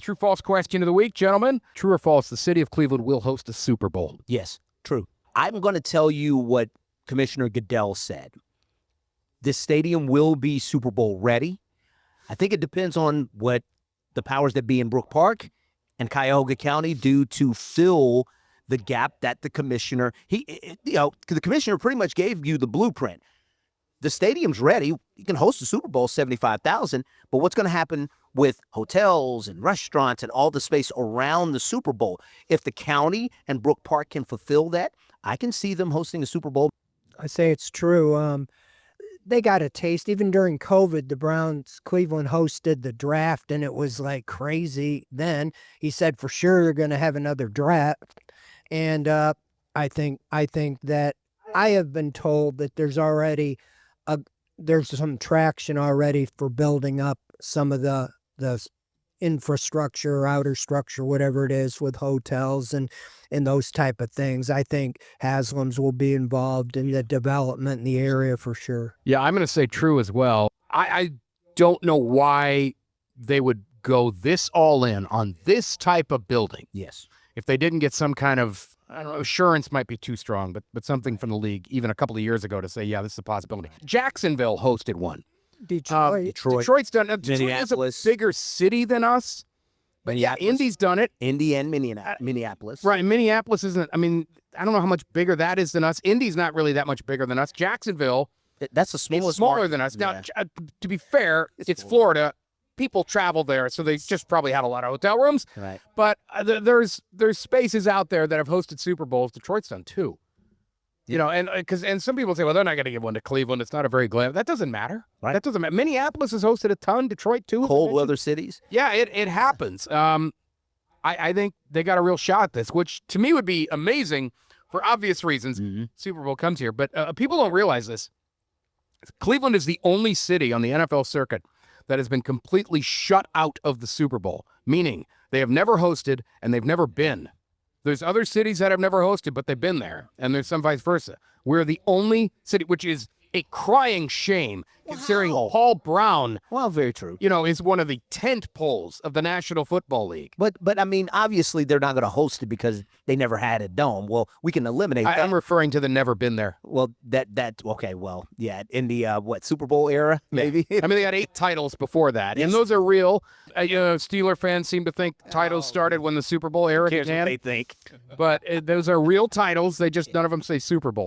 True-false question of the week, gentlemen. True or false, the city of Cleveland will host a Super Bowl? Yes, true. I'm going to tell you what Commissioner Goodell said. This stadium will be Super Bowl ready. I think it depends on what the powers that be in Brook Park and Cuyahoga County do to fill the gap that the commissioner, the commissioner pretty much gave you the blueprint. The stadium's ready. You can host a Super Bowl, 75,000, but what's going to happen with hotels and restaurants and all the space around the Super Bowl? If the county and Brook Park can fulfill that, I can see them hosting a Super Bowl. I say it's true. They got a taste. Even during COVID, the Browns, Cleveland hosted the draft, and it was like crazy then. He said for sure they're going to have another draft. And I think that I have been told that there's already there's some traction already for building up some of the infrastructure, outer structure, whatever it is, with hotels and those type of things. I think Haslam's will be involved in the development in the area for sure. Yeah, I'm going to say true as well. I don't know why they would go this all in on this type of building. Yes. If they didn't get some kind of, I don't know, assurance might be too strong, but something from the league even a couple of years ago to say, yeah, this is a possibility. Jacksonville hosted one. Detroit's done it. Detroit is a bigger city than us. But yeah, Indy's done it. Indy and Minneapolis. Right. Minneapolis isn't, I mean, I don't know how much bigger that is than us. Indy's not really that much bigger than us. Jacksonville, that's the smallest smaller market. than us. Now, to be fair, it's Florida. People travel there, so they just probably had a lot of hotel rooms. Right. But there's spaces out there that have hosted Super Bowls. Detroit's done too. You know, and some people say, well, they're not going to give one to Cleveland. It's not a very glam. That doesn't matter. Right. That doesn't matter. Minneapolis has hosted a ton. Detroit too. Cold weather cities. Yeah, it happens. I think they got a real shot at this, which to me would be amazing for obvious reasons. Mm-hmm. Super Bowl comes here, but people don't realize this. Cleveland is the only city on the NFL circuit that has been completely shut out of the Super Bowl, meaning they have never hosted and they've never been. There's other cities that have never hosted, but they've been there, and there's some vice versa. We're the only city, which is a crying shame, considering Paul Brown, well, very true, is one of the tent poles of the National Football League. But I mean, obviously they're not going to host it because they never had a dome. Well, we can eliminate that. I'm referring to the never been there. Well, that okay. Well, yeah, in the Super Bowl era, maybe. I mean, they had 8 titles before that, and those are real. Steeler fans seem to think titles started when the Super Bowl era began. They think, but those are real titles. They just none of them say Super Bowl.